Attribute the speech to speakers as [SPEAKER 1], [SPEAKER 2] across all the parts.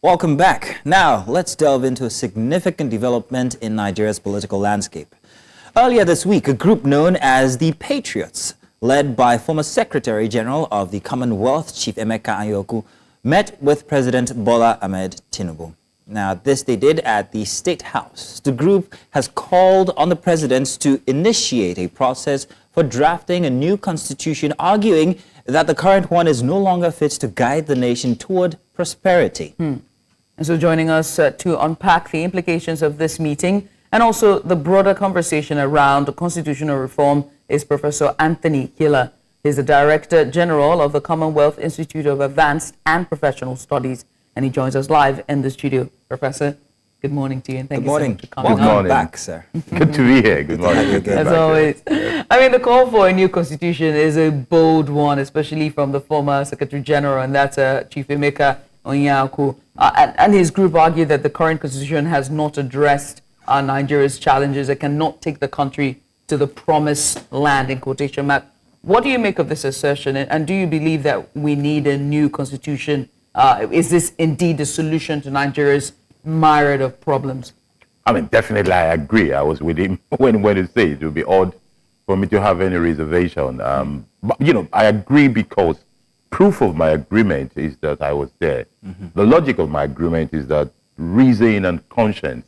[SPEAKER 1] Welcome back. Now, let's delve into a significant development in Nigeria's political landscape. Earlier this week, a group known as the Patriots, led by former Secretary General of the Commonwealth, Chief Emeka Anyaoku, met with President Bola Ahmed Tinubu. Now, this they did at the State House. The group has called on the president to initiate a process for drafting a new constitution, arguing that the current one is no longer fit to guide the nation toward prosperity.
[SPEAKER 2] And so joining us to unpack the implications of this meeting and also the broader conversation around the constitutional reform is Professor Anthony Kila. He's the Director General of the Commonwealth Institute of Advanced and Professional Studies, and he joins us live in the studio. Professor, good morning to you, and thank you so much for coming.
[SPEAKER 1] Welcome back, sir.
[SPEAKER 3] Good to be here. Good morning.
[SPEAKER 2] As always. I mean, the call for a new constitution is a bold one, especially from the former Secretary General, and that's Chief Emeka Anyaoku. And his group argued that the current constitution has not addressed Nigeria's challenges. It cannot take the country to the promised land, in quotation mark. What do you make of this assertion? And do you believe that we need a new constitution? Is this indeed the solution to Nigeria's myriad of problems?
[SPEAKER 3] I mean, definitely I agree. I was with him when he said it would be odd for me to have any reservation. But, I agree because proof of my agreement is that I was there. The logic of my agreement is that reason and conscience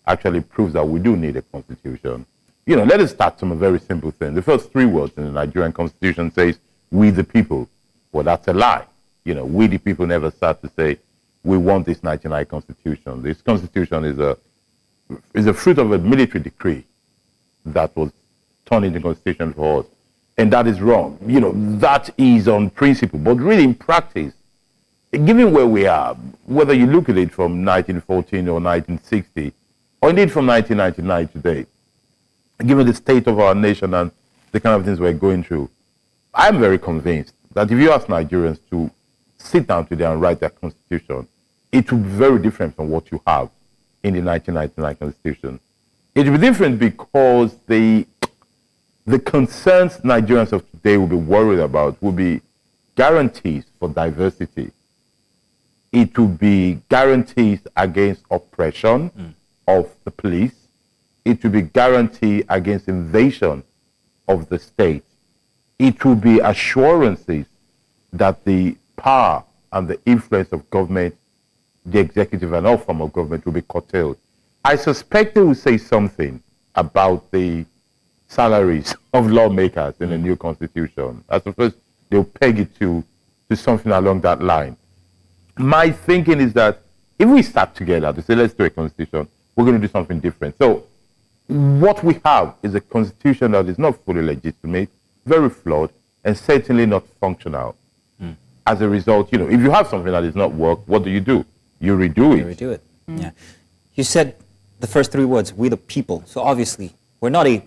[SPEAKER 3] actually proves that we do need a constitution. Let us start from a very simple thing. The first three words in the Nigerian constitution says, "we the people." Well, that's a lie. We the people never start to say, we want this 1999 constitution. This constitution is a fruit of a military decree that was turned into constitution for us. And that is wrong. That is on principle. But really in practice, given where we are, whether you look at it from 1914 or 1960, or indeed from 1999 today, given the state of our nation and the kind of things we're going through, I'm very convinced that if you ask Nigerians to sit down today and write their constitution, it will be very different from what you have in the 1999 constitution. It will be different because the concerns Nigerians of today will be worried about will be guarantees for diversity. It will be guarantees against oppression of the police. It will be guarantee against invasion of the state. It will be assurances that the power and the influence of government, the executive and all form of government will be curtailed. I suspect they will say something about the salaries of lawmakers in the new constitution. I suppose they'll peg it to something along that line. My thinking is that if we start together to say, let's do a constitution, we're going to do something different. So what we have is a constitution that is not fully legitimate, very flawed, and certainly not functional. As a result, if you have something that does not work, what do? You redo it.
[SPEAKER 1] You redo it. Yeah. You said the first three words, "we the people." So obviously, we're not a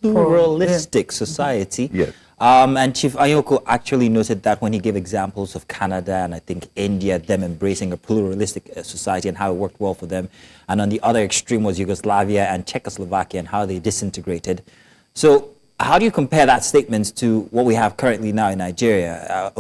[SPEAKER 1] pluralistic society.
[SPEAKER 3] Yes.
[SPEAKER 1] And Chief Anyaoku actually noted that when he gave examples of Canada and I think India, them embracing a pluralistic society and how it worked well for them. And on the other extreme was Yugoslavia and Czechoslovakia and how they disintegrated. So how do you compare that statement to what we have currently now in Nigeria?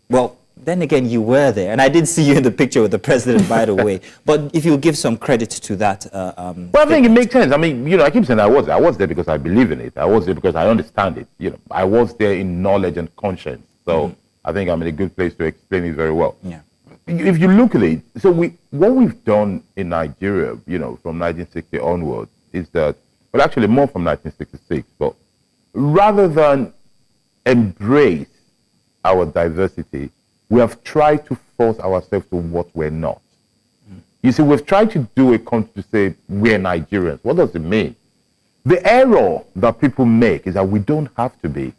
[SPEAKER 1] Well, then again, you were there, and I did see you in the picture with the president, by the way. But if you give some credit to that,
[SPEAKER 3] well, I think it makes sense. I mean, I keep saying I was there because I believe in it. I was there because I understand it. I was there in knowledge and conscience. So I think I'm in a good place to explain it very well.
[SPEAKER 1] Yeah.
[SPEAKER 3] If you look at it, so what we've done in Nigeria, from 1960 onwards, is that, well, actually more from 1966, but rather than embrace our diversity, we have tried to force ourselves to what we're not. You see, we've tried to do a country to say we're Nigerians. What does it mean? The error that people make is that we don't have to be.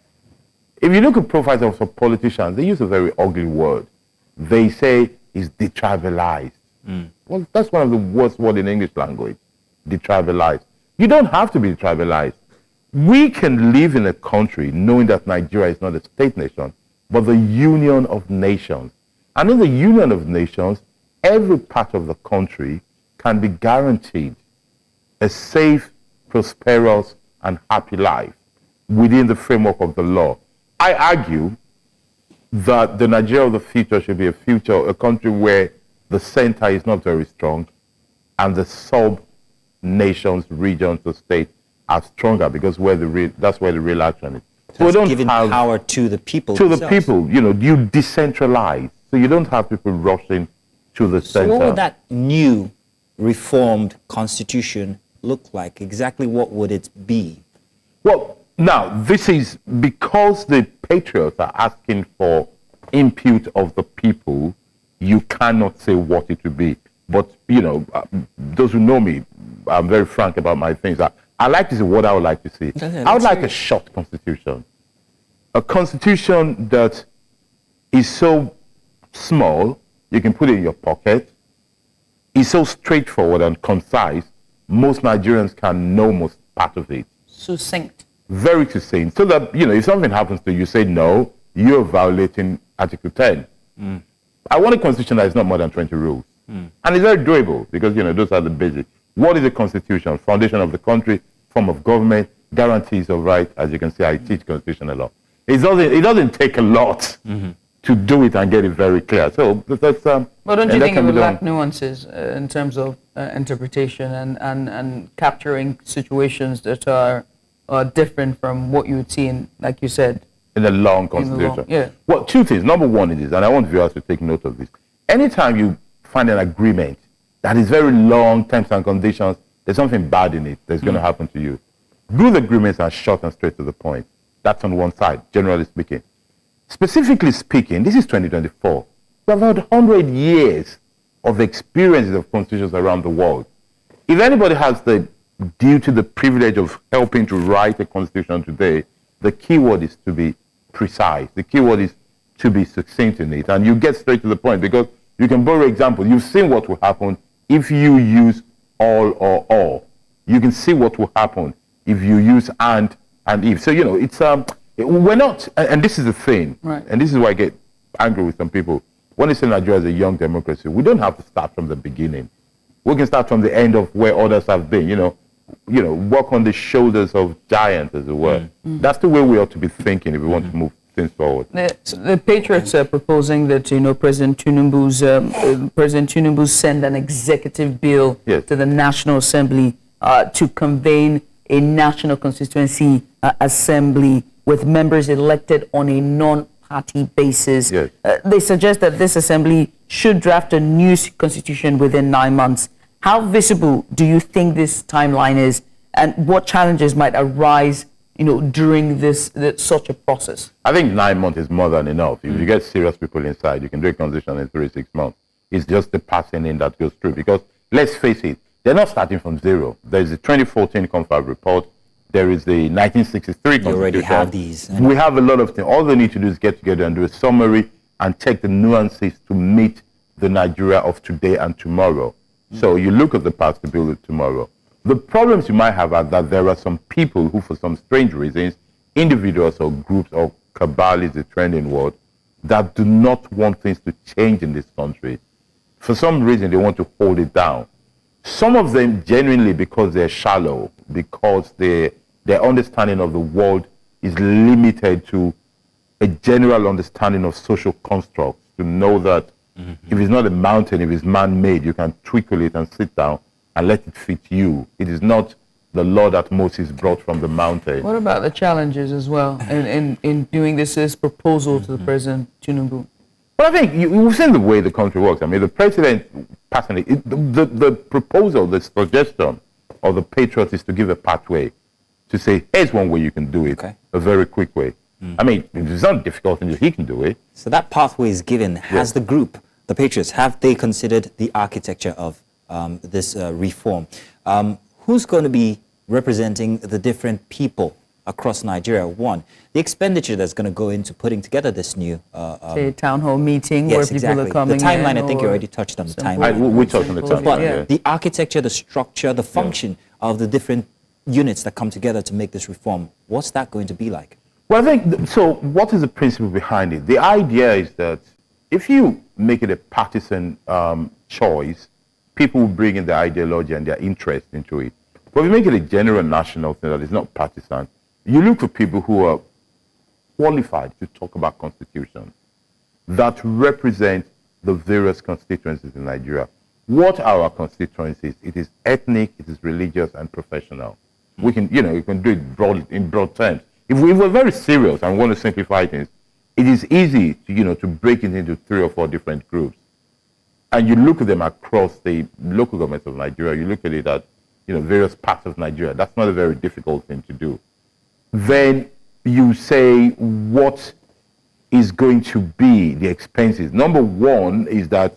[SPEAKER 3] If you look at profiles of politicians, they use a very ugly word. They say it's detribalized. Well, that's one of the worst words in English language, detribalized. You don't have to be detribalized. We can live in a country knowing that Nigeria is not a state nation, but the union of nations. And in the union of nations, every part of the country can be guaranteed a safe, prosperous, and happy life within the framework of the law. I argue that the Nigeria of the future should be a country where the center is not very strong and the sub-nations, regions, the state are stronger, because that's where the real action is. So we don't
[SPEAKER 1] giving
[SPEAKER 3] have
[SPEAKER 1] power to the people.
[SPEAKER 3] to the
[SPEAKER 1] themselves.
[SPEAKER 3] people. You decentralize. So you don't have people rushing to the
[SPEAKER 1] So
[SPEAKER 3] center.
[SPEAKER 1] what would that new reformed constitution look like? Exactly what would it be?
[SPEAKER 3] Well, now, this is because the Patriots are asking for input of the people, you cannot say what it will be. But, those who know me, I'm very frank about my things. I like to say what I would like to see. I would like a short constitution. A constitution that is so small, you can put it in your pocket, is so straightforward and concise, most Nigerians can know most part of it.
[SPEAKER 2] Succinct.
[SPEAKER 3] Very succinct. So that, if something happens to you, say no, you're violating Article 10. I want a constitution that is not more than 20 rules. And it's very doable because, those are the basics. What is a constitution? Foundation of the country, form of government, guarantees of rights. As you can see, I teach constitution a lot. It doesn't take a lot to do it and get it very clear. So that's...
[SPEAKER 2] But don't you think it would lack nuances in terms of interpretation and capturing situations that are different from what you would see in, like you said,
[SPEAKER 3] in a long constitution?
[SPEAKER 2] Yeah.
[SPEAKER 3] Well, two things. Number one is this, and I want viewers to take note of this. Anytime you find an agreement that is very long, terms and conditions, there's something bad in it that's going to happen to you. Good agreements are short and straight to the point. That's on one side, generally speaking. Specifically speaking, this is 2024. We have had 100 years of experiences of constitutions around the world. If anybody has the duty, the privilege of helping to write a constitution today, the key word is to be precise. The key word is to be succinct in it. And you get straight to the point, because you can borrow examples. You've seen what will happen if you use all or all. You can see what will happen if you use and if. So, it's we're not, and this is the thing,
[SPEAKER 2] right.
[SPEAKER 3] And this is why I get angry with some people. When they say Nigeria is a young democracy, we don't have to start from the beginning. We can start from the end of where others have been, walk on the shoulders of giants, as it were. That's the way we ought to be thinking if we want to move things forward.
[SPEAKER 2] The Patriots are proposing that, President Tinubu send an executive bill to the National Assembly to convene a National Constituency Assembly with members elected on a non-party basis.
[SPEAKER 3] Yes.
[SPEAKER 2] They suggest that this assembly should draft a new constitution within 9 months. How visible do you think this timeline is, and what challenges might arise, during such a process?
[SPEAKER 3] I think 9 months is more than enough. If you get serious people inside, you can do a constitution in 3-6 months. It's just the passing in that goes through, because let's face it, they're not starting from zero. There's the 2014 Confab report. There is the 1963 Constitution.
[SPEAKER 1] You already have these.
[SPEAKER 3] We have a lot of things. All they need to do is get together and do a summary and take the nuances to meet the Nigeria of today and tomorrow. So you look at the past to build it tomorrow. The problems you might have are that there are some people who, for some strange reasons, individuals or groups or cabal is the trending word, that do not want things to change in this country. For some reason, they want to hold it down. Some of them genuinely because they're shallow, because their understanding of the world is limited to a general understanding of social constructs, to know that if it's not a mountain, if it's man-made, you can twinkle it and sit down and let it fit you. It is not the law that Moses brought from the mountain.
[SPEAKER 2] What about the challenges as well in doing this proposal to the President Tinubu?
[SPEAKER 3] Well, I think you've seen the way the country works. I mean, the president, personally, the proposal, the suggestion of the Patriots is to give a pathway, to say, here's one way you can do it, a very quick way. I mean, it's not difficult, and he can do it.
[SPEAKER 1] So that pathway is given. Has the group, the Patriots, have they considered the architecture of this reform? Who's going to be representing the different people across Nigeria? One, the expenditure that's going to go into putting together this new...
[SPEAKER 2] say, town hall meeting where people are coming in.
[SPEAKER 1] The timeline, I think you already touched on the timeline.
[SPEAKER 3] We touched on the timeline.
[SPEAKER 1] But the architecture, the structure, the function of the different units that come together to make this reform, what's that going to be like?
[SPEAKER 3] Well, I think, so what is the principle behind it? The idea is that if you make it a partisan choice, people will bring in their ideology and their interest into it. But if you make it a general national thing that is not partisan, you look for people who are qualified to talk about constitution. that represent the various constituencies in Nigeria. What are our constituencies? It is ethnic, it is religious, and professional. We can, you can do it in broad terms. If we're very serious and want to simplify things, it is easy to, to break it into 3 or 4 different groups. And you look at them across the local governments of Nigeria, you look at it at, various parts of Nigeria. That's not a very difficult thing to do. Then you say what is going to be the expenses. Number one is that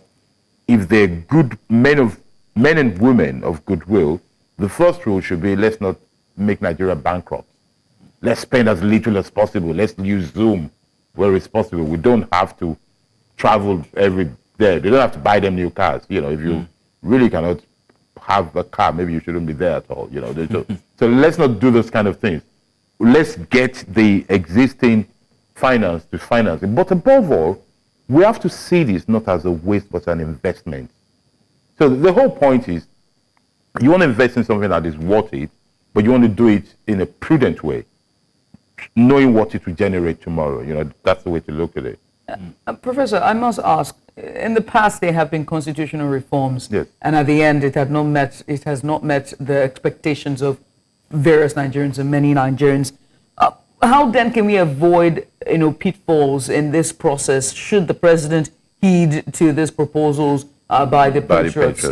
[SPEAKER 3] if they're good men and women of goodwill, the first rule should be, let's not make Nigeria bankrupt. Let's spend as little as possible. Let's use Zoom where it's possible. We don't have to travel every day. They don't have to buy them new cars. If you really cannot have a car, maybe you shouldn't be there at all. So let's not do those kind of things. Let's get the existing finance to finance it. But above all, we have to see this not as a waste, but an investment. So the whole point is, you want to invest in something that is worth it, but you want to do it in a prudent way, knowing what it will generate tomorrow. That's the way to look at it.
[SPEAKER 2] Professor, I must ask, in the past there have been constitutional reforms,
[SPEAKER 3] yes,
[SPEAKER 2] and at the end it has not met the expectations of various Nigerians and many Nigerians. How then can we avoid pitfalls in this process should the president heed to these proposals by the Patriots?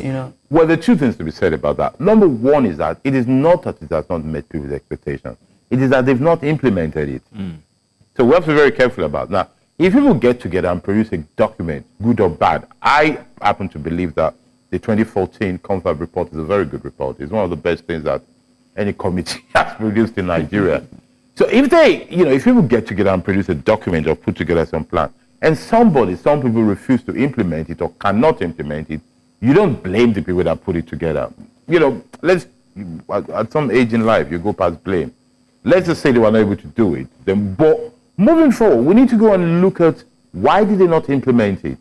[SPEAKER 3] Well, there are 2 things to be said about that. Number one is that it is not that it has not met people's expectations. It is that they've not implemented it. So we have to be very careful about that. Now, if people get together and produce a document, good or bad, I happen to believe that the 2014 Confab report is a very good report. It's one of the best things that any committee has produced in Nigeria. So if if people get together and produce a document or put together some plan, and some people refuse to implement it or cannot implement it, you don't blame the people that put it together. At some age in life, you go past blame. Let's just say they were not able to do it. But moving forward, we need to go and look at why did they not implement it?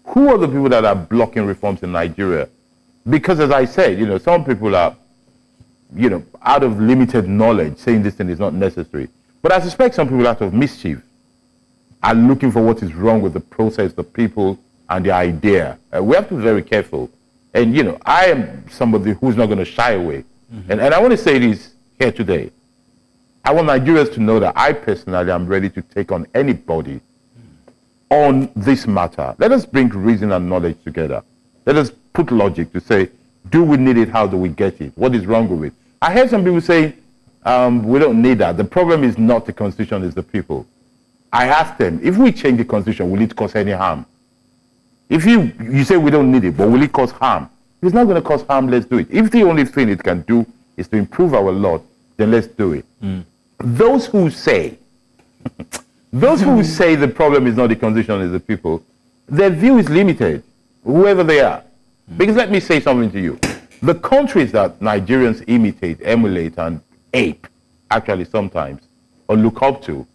[SPEAKER 3] Who are the people that are blocking reforms in Nigeria? Because as I said, some people are out of limited knowledge, saying this thing is not necessary. But I suspect some people out of mischief are looking for what is wrong with the process, the people, and the idea. We have to be very careful. And, I am somebody who's not going to shy away. And I want to say this here today. I want Nigerians to know that I personally am ready to take on anybody on this matter. Let us bring reason and knowledge together. Let us put logic to say, do we need it? How do we get it? What is wrong with it? I heard some people say, we don't need that. The problem is not the constitution, it's the people. I asked them, if we change the constitution, will it cause any harm? If you say we don't need it, but will it cause harm? If it's not going to cause harm, let's do it. If the only thing it can do is to improve our lot, then let's do it. Those who say the problem is not the constitution, it's the people, their view is limited, whoever they are. Because let me say something to you. The countries that Nigerians imitate, emulate, and ape, actually sometimes, or look up to,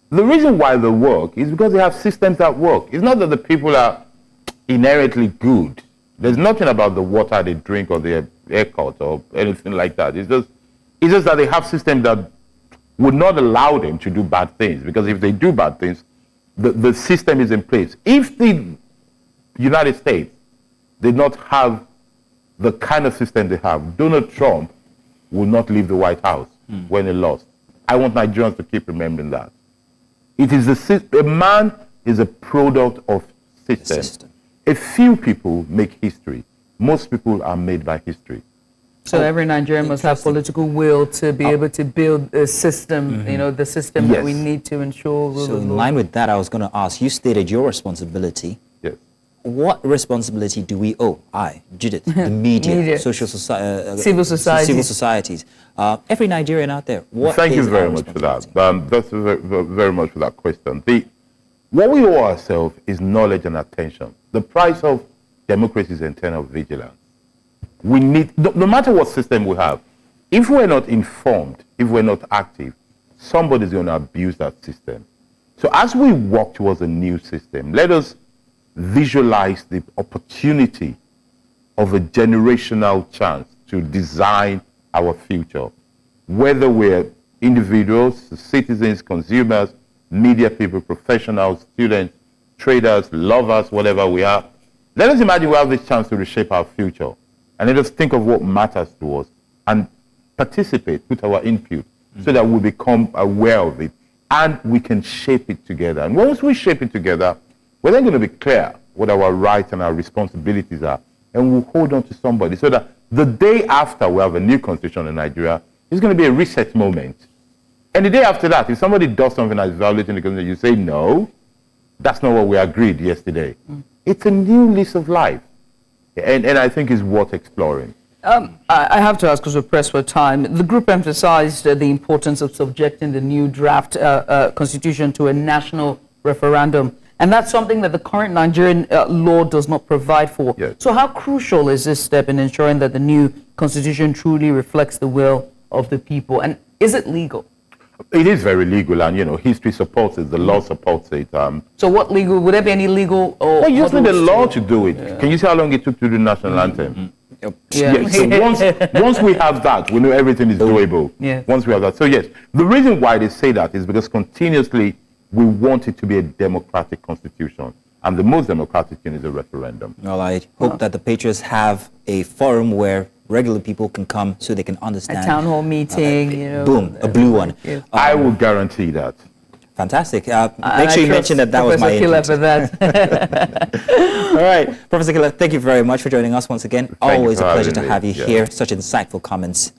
[SPEAKER 3] the reason why they work is because they have systems that work. It's not that the people are inherently good. There's nothing about the water they drink or their haircut or anything like that. It's just that they have systems that would not allow them to do bad things. Because if they do bad things, the system is in place. If the United States did not have the kind of system they have, Donald Trump would not leave the White House when he lost. I want Nigerians to keep remembering that. It is a man is a product of system. A few people make history. Most people are made by history.
[SPEAKER 2] So every Nigerian must have political will to be able to build a system, the system that we need to ensure rule
[SPEAKER 1] So
[SPEAKER 2] of
[SPEAKER 1] in
[SPEAKER 2] law.
[SPEAKER 1] line with that, I was going to ask, you stated your responsibility.
[SPEAKER 3] Yes.
[SPEAKER 1] What responsibility do we owe? Judith, the media, social society,
[SPEAKER 2] civil society,
[SPEAKER 1] civil societies, every Nigerian out there.
[SPEAKER 3] Thank you very much for that. That's very much for that question. What we owe ourselves is knowledge and attention. The price of democracy is internal vigilance. We need, no matter what system we have, if we're not informed, if we're not active, somebody's going to abuse that system. So as we walk towards a new system, let us visualize the opportunity of a generational chance to design our future. Whether we're individuals, citizens, consumers, media people, professionals, students, traders, lovers, whatever we are. Let us imagine we have this chance to reshape our future. And let us think of what matters to us and participate, put our input, so that we become aware of it and we can shape it together. And once we shape it together, we're then going to be clear what our rights and our responsibilities are. And we'll hold on to somebody so that the day after we have a new constitution in Nigeria, it's going to be a reset moment. And the day after that, if somebody does something that's violating the constitution, you say, no, that's not what we agreed yesterday. It's a new lease of life. And I think it's worth exploring.
[SPEAKER 2] I have to ask, because we're pressed for time, the group emphasized the importance of subjecting the new draft constitution to a national referendum. And that's something that the current Nigerian law does not provide for.
[SPEAKER 3] Yes.
[SPEAKER 2] So how crucial is this step in ensuring that the new constitution truly reflects the will of the people? And is it legal?
[SPEAKER 3] It is very legal, and history supports it, the law supports it.
[SPEAKER 2] So what legal, would there be any legal or...
[SPEAKER 3] Well, you just need the law to do it. Yeah. Can you see how long it took to do the national anthem?
[SPEAKER 2] Yeah.
[SPEAKER 3] Yes. So once we have that, we know everything is doable.
[SPEAKER 2] Yes.
[SPEAKER 3] Once we have that. So yes, the reason why they say that is because continuously we want it to be a democratic constitution. And the most democratic thing is a referendum.
[SPEAKER 1] Well, I hope that the Patriots have a forum where regular people can come so they can understand.
[SPEAKER 2] A town hall meeting,
[SPEAKER 1] Boom, a blue one.
[SPEAKER 3] I will guarantee that.
[SPEAKER 1] Fantastic. Make sure you mention that was my
[SPEAKER 2] Kila for that.
[SPEAKER 1] All right. Professor Kila, thank you very much for joining us once again.
[SPEAKER 3] Thank
[SPEAKER 1] Always a pleasure to
[SPEAKER 3] me.
[SPEAKER 1] have you here. Such insightful comments.